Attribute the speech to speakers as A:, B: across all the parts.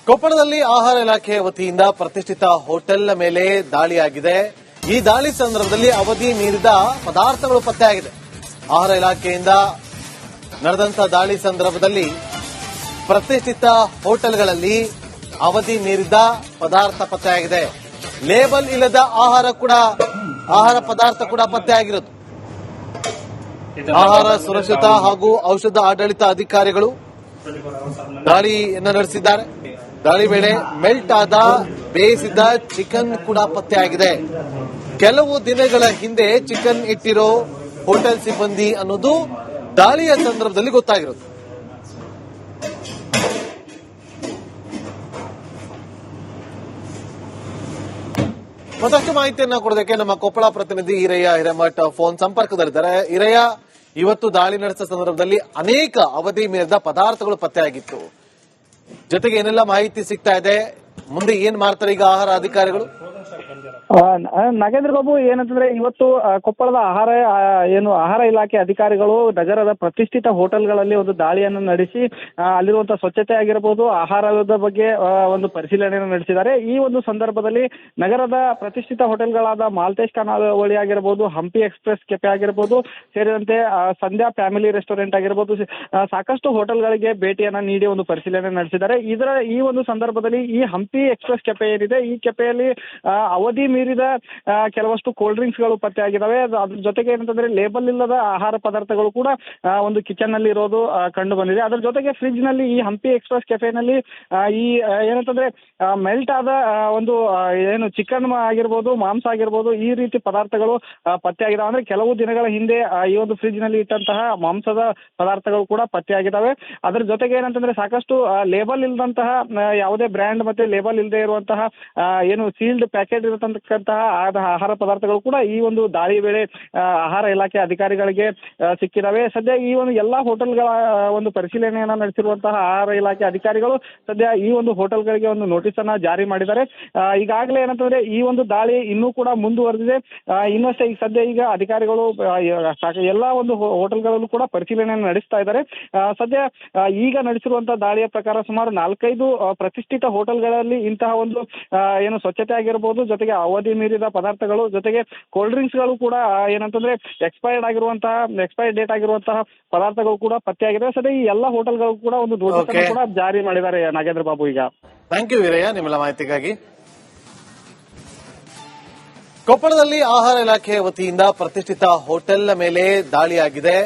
A: ಕೊಪ್ಪಳದಲ್ಲಿ ಆಹಾರ ಇಲಾಖೆ ವತಿಯಿಂದ ಪ್ರತಿಷ್ಠಿತ ಹೋಟೆಲ್ ಮೇಲೆ ದಾಳಿಯಾಗಿದೆ. ಈ ದಾಳಿ ಸಂದರ್ಭದಲ್ಲಿ ಅವಧಿ ಮೀರಿದ ಪದಾರ್ಥಗಳು ಪತ್ತೆಯಾಗಿದೆ. ಆಹಾರ ಇಲಾಖೆಯಿಂದ ನಡೆದಂತಹ ದಾಳಿ ಸಂದರ್ಭದಲ್ಲಿ ಪ್ರತಿಷ್ಠಿತ ಹೋಟೆಲ್ಗಳಲ್ಲಿ ಅವಧಿ ಮೀರಿದ ಪದಾರ್ಥ ಪತ್ತೆಯಾಗಿದೆ. ಲೇಬಲ್ ಇಲ್ಲದ ಆಹಾರ ಪದಾರ್ಥ ಕೂಡ ಪತ್ತೆಯಾಗಿರೋದು. ಆಹಾರ ಸುರಕ್ಷತಾ ಹಾಗೂ ಔಷಧ ಆಡಳಿತ ಅಧಿಕಾರಿಗಳು ದಾಳಿಯನ್ನು ನಡೆಸಿದ್ದಾರೆ. ದಾಳಿ ವೇಳೆ ಮೆಲ್ಟ್ ಆದ ಬೇಯಿಸಿದ ಚಿಕನ್ ಕೂಡ ಪತ್ತೆಯಾಗಿದೆ. ಕೆಲವು ದಿನಗಳ ಹಿಂದೆ ಚಿಕನ್ ಇಟ್ಟಿರೋ ಹೋಟೆಲ್ ಸಿಬ್ಬಂದಿ ಅನ್ನೋದು ದಾಳಿಯ ಸಂದರ್ಭದಲ್ಲಿ ಗೊತ್ತಾಗಿರೋದು. ಮತ್ತಷ್ಟು ಮಾಹಿತಿಯನ್ನ ಕೊಡೋದಕ್ಕೆ ನಮ್ಮ ಕೊಪ್ಪಳ ಪ್ರತಿನಿಧಿ ಈರಯ್ಯ ಹಿರೇಮಠ್ ಫೋನ್ ಸಂಪರ್ಕದಲ್ಲಿದ್ದಾರೆ. ಈರಯ್ಯ, ಇವತ್ತು ದಾಳಿ ನಡೆಸಿದ ಸಂದರ್ಭದಲ್ಲಿ ಅನೇಕ ಅವಧಿ ಮೀರಿದ ಪದಾರ್ಥಗಳು ಪತ್ತೆಯಾಗಿತ್ತು. ಜೊತೆಗೆ ಏನೆಲ್ಲ ಮಾಹಿತಿ ಸಿಗ್ತಾ ಇದೆ, ಮುಂದೆ ಏನ್ ಮಾಡ್ತಾರೆ ಈಗ ಆಹಾರ ಅಧಿಕಾರಿಗಳು?
B: ನಾಗೇಂದ್ರ ಬಾಬು, ಏನಂತಂದ್ರೆ ಇವತ್ತು ಕೊಪ್ಪಳದ ಆಹಾರ ಇಲಾಖೆ ಅಧಿಕಾರಿಗಳು ನಗರದ ಪ್ರತಿಷ್ಠಿತ ಹೋಟೆಲ್ಗಳಲ್ಲಿ ಒಂದು ದಾಳಿಯನ್ನು ನಡೆಸಿ ಅಲ್ಲಿರುವಂತಹ ಸ್ವಚ್ಛತೆ ಆಗಿರಬಹುದು, ಆಹಾರದ ಬಗ್ಗೆ ಒಂದು ಪರಿಶೀಲನೆಯನ್ನು ನಡೆಸಿದ್ದಾರೆ. ಈ ಒಂದು ಸಂದರ್ಭದಲ್ಲಿ ನಗರದ ಪ್ರತಿಷ್ಠಿತ ಹೋಟೆಲ್ಗಳಾದ ಮಾಲ್ತೇಶ್ ಖಾನಾವಳಿ ಆಗಿರಬಹುದು, ಹಂಪಿ ಎಕ್ಸ್ಪ್ರೆಸ್ ಕೆಫೆ ಆಗಿರಬಹುದು, ಸೇರಿದಂತೆ ಸಂಧ್ಯಾ ಫ್ಯಾಮಿಲಿ ರೆಸ್ಟೋರೆಂಟ್ ಆಗಿರಬಹುದು, ಸಾಕಷ್ಟು ಹೋಟೆಲ್ಗಳಿಗೆ ಭೇಟಿಯನ್ನ ನೀಡಿ ಒಂದು ಪರಿಶೀಲನೆ ನಡೆಸಿದ್ದಾರೆ. ಈ ಒಂದು ಸಂದರ್ಭದಲ್ಲಿ ಈ ಹಂಪಿ ಎಕ್ಸ್ಪ್ರೆಸ್ ಕೆಫೆ ಏನಿದೆ, ಈ ಕೆಫೆಯಲ್ಲಿ ಅವಧಿ ಮೀರಿದ ಕೆಲವಷ್ಟು ಕೋಲ್ಡ್ ಡ್ರಿಂಕ್ಸ್ ಗಳು ಪತ್ತೆಯಾಗಿದ್ದಾವೆ. ಅದ್ರ ಜೊತೆಗೆ ಏನಂತಂದ್ರೆ ಲೇಬಲ್ ಇಲ್ಲದ ಆಹಾರ ಪದಾರ್ಥಗಳು ಕೂಡ ಒಂದು ಕಿಚನ್ ನಲ್ಲಿ ಇರೋದು ಕಂಡು ಬಂದಿದೆ. ಅದ್ರ ಜೊತೆಗೆ ಫ್ರಿಡ್ಜ್ ನಲ್ಲಿ ಈ ಹಂಪಿ ಎಕ್ಸ್ಪ್ರೆಸ್ ಕೆಫೆನಲ್ಲಿ ಈ ಏನಂತಂದ್ರೆ ಮೆಲ್ಟ್ ಆದ ಒಂದು ಚಿಕನ್ ಆಗಿರ್ಬೋದು, ಮಾಂಸ ಆಗಿರ್ಬೋದು, ಈ ರೀತಿ ಪದಾರ್ಥಗಳು ಪತ್ತೆಯಾಗಿದ್ದಾವೆ. ಅಂದ್ರೆ ಕೆಲವು ದಿನಗಳ ಹಿಂದೆ ಈ ಒಂದು ಫ್ರಿಡ್ಜ್ ನಲ್ಲಿ ಇಟ್ಟಂತಹ ಮಾಂಸದ ಪದಾರ್ಥಗಳು ಕೂಡ ಪತ್ತೆಯಾಗಿದ್ದಾವೆ. ಅದ್ರ ಜೊತೆಗೆ ಏನಂತಂದ್ರೆ ಸಾಕಷ್ಟು ಲೇಬಲ್ ಇಲ್ಲದಂತಹ ಯಾವುದೇ ಬ್ರ್ಯಾಂಡ್ ಮತ್ತೆ ಲೇಬಲ್ ಇಲ್ಲದೆ ಇರುವಂತಹ ಸೀಲ್ಡ್ ಪ್ಯಾಕೆಟ್ ಇರತಕ್ಕಂತಹ ಆಹಾರ ಪದಾರ್ಥಗಳು ಕೂಡ ಈ ಒಂದು ದಾಳಿ ವೇಳೆ ಆಹಾರ ಇಲಾಖೆ ಅಧಿಕಾರಿಗಳಿಗೆ ಸಿಕ್ಕಿದಾವೆ. ಸದ್ಯ ಈ ಒಂದು ಎಲ್ಲಾ ಹೋಟೆಲ್ಗಳ ಒಂದು ಪರಿಶೀಲನೆಯನ್ನ ನಡೆಸಿರುವಂತಹ ಆಹಾರ ಇಲಾಖೆ ಅಧಿಕಾರಿಗಳು ಸದ್ಯ ಈ ಒಂದು ಹೋಟೆಲ್ಗಳಿಗೆ ಒಂದು ನೋಟಿಸ್ ಅನ್ನ ಜಾರಿ ಮಾಡಿದ್ದಾರೆ. ಈಗಾಗಲೇ ಏನಂತಂದ್ರೆ ಈ ಒಂದು ದಾಳಿ ಇನ್ನೂ ಕೂಡ ಮುಂದುವರೆದಿದೆ. ಇನ್ನಷ್ಟೇ ಈಗ ಅಧಿಕಾರಿಗಳು ಎಲ್ಲಾ ಒಂದು ಹೋಟೆಲ್ಗಳಲ್ಲೂ ಕೂಡ ಪರಿಶೀಲನೆಯನ್ನು ನಡೆಸ್ತಾ ಇದ್ದಾರೆ. ಸದ್ಯ ಈಗ ನಡೆಸಿರುವಂತಹ ದಾಳಿಯ ಪ್ರಕಾರ ಸುಮಾರು 4-5 ಪ್ರತಿಷ್ಠಿತ ಹೋಟೆಲ್ಗಳಲ್ಲಿ ಇಂತಹ ಒಂದು ಸ್ವಚ್ಛತೆ ಆಗಿರಬಹುದು, ಜೊತೆಗೆ ಅವಧಿ ಮೀರಿದ ಪದಾರ್ಥಗಳು, ಜೊತೆಗೆ ಕೋಲ್ಡ್ ಡ್ರಿಂಕ್ಸ್ ಗಳು ಕೂಡ ಏನಂತಂದ್ರೆ ಎಕ್ಸ್ಪೈರ್ ಡೇಟ್ ಆಗಿರುವಂತಹ ಪದಾರ್ಥಗಳು ಕೂಡ ಪತ್ತೆಯಾಗಿದೆ. ಸದ್ಯ ಈ ಎಲ್ಲಾ ಹೋಟೆಲ್ಗಳು ಕೂಡ ಒಂದು ನೋಟಿಸ್ ಕೂಡ ಜಾರಿ ಮಾಡಿದ್ದಾರೆ. ನಾಗೇಂದ್ರ ಬಾಬು, ಈಗ
A: ಥ್ಯಾಂಕ್ ಯು ವೀರಯ್ಯ ನಿಮ್ಮೆಲ್ಲ ಮಾಹಿತಿಗಾಗಿ. ಕೊಪ್ಪಳದಲ್ಲಿ ಆಹಾರ ಇಲಾಖೆ ವತಿಯಿಂದ ಪ್ರತಿಷ್ಠಿತ ಹೋಟೆಲ್ ಮೇಲೆ ದಾಳಿಯಾಗಿದೆ.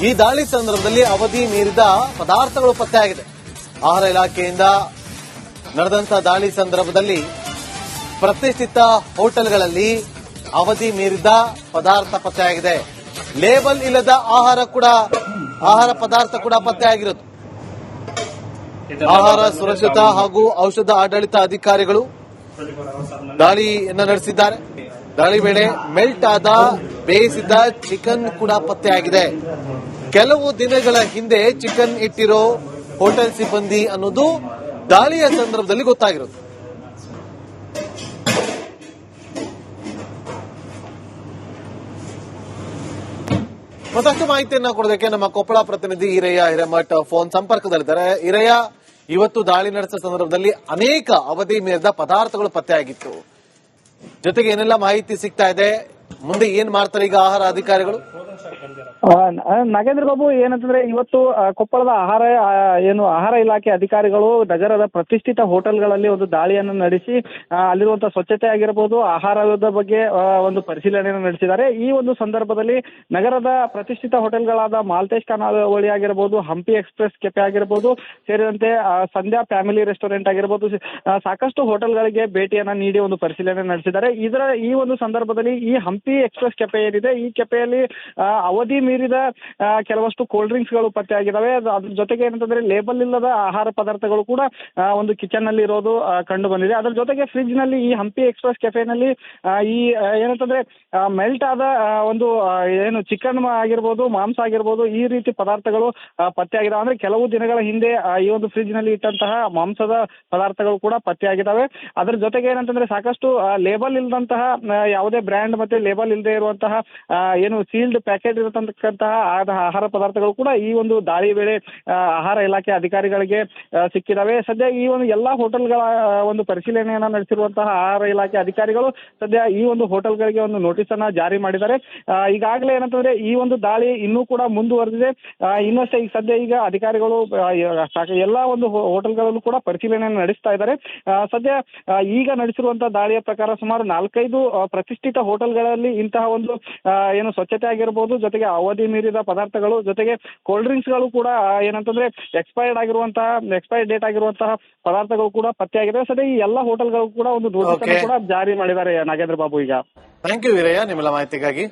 A: ಈ ದಾಳಿ ಸಂದರ್ಭದಲ್ಲಿ ಅವಧಿ ಮೀರಿದ ಪದಾರ್ಥಗಳು ಪತ್ತೆಯಾಗಿದೆ. ಆಹಾರ ಇಲಾಖೆಯಿಂದ ನಡೆದಂತಹ ದಾಳಿ ಸಂದರ್ಭದಲ್ಲಿ ಪ್ರತಿಷ್ಠಿತ ಹೋಟೆಲ್ಗಳಲ್ಲಿ ಅವಧಿ ಮೀರಿದ ಪದಾರ್ಥ ಪತ್ತೆಯಾಗಿದೆ. ಲೇಬಲ್ ಇಲ್ಲದ ಆಹಾರ ಪದಾರ್ಥ ಕೂಡ ಪತ್ತೆಯಾಗಿರೋದು. ಆಹಾರ ಸುರಕ್ಷತಾ ಹಾಗೂ ಔಷಧ ಆಡಳಿತ ಅಧಿಕಾರಿಗಳು ದಾಳಿಯನ್ನು ನಡೆಸಿದ್ದಾರೆ. ದಾಳಿ ವೇಳೆ ಮೆಲ್ಟ್ ಆದ ಬೇಯಿಸಿದ ಚಿಕನ್ ಕೂಡ ಪತ್ತೆಯಾಗಿದೆ. ಕೆಲವು ದಿನಗಳ ಹಿಂದೆ ಚಿಕನ್ ಇಟ್ಟಿರೋ ಹೋಟೆಲ್ ಸಿಬ್ಬಂದಿ ಅನ್ನೋದು ದಾಳಿಯ ಸಂದರ್ಭದಲ್ಲಿ ಗೊತ್ತಾಗಿರೋದು. ಮತ್ತಷ್ಟು ಮಾಹಿತಿಯನ್ನ ಕೊಡೋದಕ್ಕೆ ನಮ್ಮ ಕೊಪ್ಪಳ ಪ್ರತಿನಿಧಿ ಈರಯ್ಯ ಹಿರೇಮಠ್ ಫೋನ್ ಸಂಪರ್ಕದಲ್ಲಿದ್ದಾರೆ. ಈರಯ್ಯ, ಇವತ್ತು ದಾಳಿ ನಡೆಸಿದ ಸಂದರ್ಭದಲ್ಲಿ ಅನೇಕ ಅವಧಿ ಮೀರಿದ ಪದಾರ್ಥಗಳು ಪತ್ತೆಯಾಗಿತ್ತು. ಜೊತೆಗೆ ಏನೆಲ್ಲ ಮಾಹಿತಿ ಸಿಗ್ತಾ ಇದೆ, ಮುಂದೆ ಏನ್ ಮಾಡ್ತಾರೆ ಈಗ ಆಹಾರ ಅಧಿಕಾರಿಗಳು?
B: ನಾಗೇಂದ್ರ ಬಾಬು, ಏನಂತಂದ್ರೆ ಇವತ್ತು ಕೊಪ್ಪಳದ ಆಹಾರ ಇಲಾಖೆ ಅಧಿಕಾರಿಗಳು ನಗರದ ಪ್ರತಿಷ್ಠಿತ ಹೋಟೆಲ್ಗಳಲ್ಲಿ ಒಂದು ದಾಳಿಯನ್ನು ನಡೆಸಿ ಅಲ್ಲಿರುವಂತಹ ಸ್ವಚ್ಛತೆ ಆಗಿರಬಹುದು, ಆಹಾರದ ಬಗ್ಗೆ ಒಂದು ಪರಿಶೀಲನೆಯನ್ನು ನಡೆಸಿದ್ದಾರೆ. ಈ ಒಂದು ಸಂದರ್ಭದಲ್ಲಿ ನಗರದ ಪ್ರತಿಷ್ಠಿತ ಹೋಟೆಲ್ಗಳಾದ ಮಾಲ್ತೇಶ್ ಖಾನಾವಳಿ ಆಗಿರಬಹುದು, ಹಂಪಿ ಎಕ್ಸ್ಪ್ರೆಸ್ ಕೆಫೆ ಆಗಿರಬಹುದು, ಸೇರಿದಂತೆ ಸಂಧ್ಯಾ ಫ್ಯಾಮಿಲಿ ರೆಸ್ಟೋರೆಂಟ್ ಆಗಿರಬಹುದು, ಸಾಕಷ್ಟು ಹೋಟೆಲ್ಗಳಿಗೆ ಭೇಟಿಯನ್ನ ನೀಡಿ ಒಂದು ಪರಿಶೀಲನೆ ನಡೆಸಿದ್ದಾರೆ. ಈ ಒಂದು ಸಂದರ್ಭದಲ್ಲಿ ಈ ಹಂಪಿ ಎಕ್ಸ್ಪ್ರೆಸ್ ಕೆಫೆ ಏನಿದೆ, ಈ ಕೆಫೆಯಲ್ಲಿ ಅವಧಿ ಮೀರಿದ ಕೆಲವಷ್ಟು ಕೋಲ್ಡ್ ಡ್ರಿಂಕ್ಸ್ ಗಳು ಪತ್ತೆಯಾಗಿದ್ದಾವೆ. ಅದ್ರ ಜೊತೆಗೆ ಏನಂತಂದ್ರೆ ಲೇಬಲ್ ಇಲ್ಲದ ಆಹಾರ ಪದಾರ್ಥಗಳು ಕೂಡ ಒಂದು ಕಿಚನ್ ನಲ್ಲಿ ಇರೋದು ಕಂಡು ಬಂದಿದೆ. ಅದ್ರ ಜೊತೆಗೆ ಫ್ರಿಡ್ಜ್ ನಲ್ಲಿ ಈ ಹಂಪಿ ಎಕ್ಸ್ಪ್ರೆಸ್ ಕೆಫೆನಲ್ಲಿ ಈ ಏನಂತಂದ್ರೆ ಮೆಲ್ಟ್ ಆದ ಒಂದು ಚಿಕನ್ ಆಗಿರ್ಬೋದು, ಮಾಂಸ ಆಗಿರ್ಬೋದು, ಈ ರೀತಿ ಪದಾರ್ಥಗಳು ಪತ್ತೆಯಾಗಿದ್ದಾವೆ. ಅಂದ್ರೆ ಕೆಲವು ದಿನಗಳ ಹಿಂದೆ ಈ ಒಂದು ಫ್ರಿಡ್ಜ್ ನಲ್ಲಿ ಇಟ್ಟಂತಹ ಮಾಂಸದ ಪದಾರ್ಥಗಳು ಕೂಡ ಪತ್ತೆಯಾಗಿದ್ದಾವೆ. ಅದ್ರ ಜೊತೆಗೆ ಏನಂತಂದ್ರೆ ಸಾಕಷ್ಟು ಲೇಬಲ್ ಇಲ್ಲದಂತಹ ಯಾವುದೇ ಬ್ರ್ಯಾಂಡ್ ಮತ್ತೆ ಲೇಬಲ್ ಇಲ್ಲದೆ ಇರುವಂತಹ ಏನು ಸೀಲ್ಡ್ ಪ್ಯಾಕೆಟ್ ಇರತಕ್ಕಂತಹ ಆಹಾರ ಪದಾರ್ಥಗಳು ಕೂಡ ಈ ಒಂದು ದಾಳಿ ವೇಳೆ ಆಹಾರ ಇಲಾಖೆ ಅಧಿಕಾರಿಗಳಿಗೆ ಸಿಕ್ಕಿದಾವೆ. ಸದ್ಯ ಈ ಒಂದು ಎಲ್ಲಾ ಹೋಟೆಲ್ಗಳ ಒಂದು ಪರಿಶೀಲನೆಯನ್ನ ನಡೆಸಿರುವಂತಹ ಆಹಾರ ಇಲಾಖೆ ಅಧಿಕಾರಿಗಳು ಸದ್ಯ ಈ ಒಂದು ಹೋಟೆಲ್ಗಳಿಗೆ ಒಂದು ನೋಟಿಸ್ ಅನ್ನ ಜಾರಿ ಮಾಡಿದ್ದಾರೆ. ಈಗಾಗಲೇ ಏನಂತಂದ್ರೆ ಈ ಒಂದು ದಾಳಿ ಇನ್ನೂ ಕೂಡ ಮುಂದುವರೆದಿದೆ. ಇನ್ನಷ್ಟೇ ಈಗ ಸದ್ಯ ಈಗ ಅಧಿಕಾರಿಗಳು ಎಲ್ಲಾ ಒಂದು ಹೋಟೆಲ್ಗಳಲ್ಲೂ ಕೂಡ ಪರಿಶೀಲನೆಯನ್ನು ನಡೆಸ್ತಾ ಇದ್ದಾರೆ. ಸದ್ಯ ಈಗ ನಡೆಸಿರುವಂತಹ ದಾಳಿಯ ಪ್ರಕಾರ ಸುಮಾರು 4-5 ಪ್ರತಿಷ್ಠಿತ ಹೋಟೆಲ್ಗಳಲ್ಲಿ ಇಂತಹ ಒಂದು ಏನು ಸ್ವಚ್ಛತೆ ಆಗಿರಬಹುದು, ಜೊತೆಗೆ ಅವಧಿ ಮೀರಿದ ಪದಾರ್ಥಗಳು, ಜೊತೆಗೆ ಕೋಲ್ಡ್ ಡ್ರಿಂಕ್ಸ್ ಗಳು ಕೂಡ ಏನಂತಂದ್ರೆ ಎಕ್ಸ್ಪೈರ್ಡ್ ಡೇಟ್ ಆಗಿರುವಂತಹ ಪದಾರ್ಥಗಳು ಕೂಡ ಪತ್ತೆಯಾಗಿದೆ. ಸದ್ಯ ಈ ಎಲ್ಲಾ ಹೋಟೆಲ್ಗಳು ಕೂಡ ಒಂದು ನೋಟಿಸ್ ಕೂಡ ಜಾರಿ ಮಾಡಿದ್ದಾರೆ ನಾಗೇಂದ್ರ ಬಾಬು. ಈಗ
A: ಥ್ಯಾಂಕ್ ಯು ವೀರಯ್ಯ ನಿಮ್ಮೆಲ್ಲ ಮಾಹಿತಿಗಾಗಿ.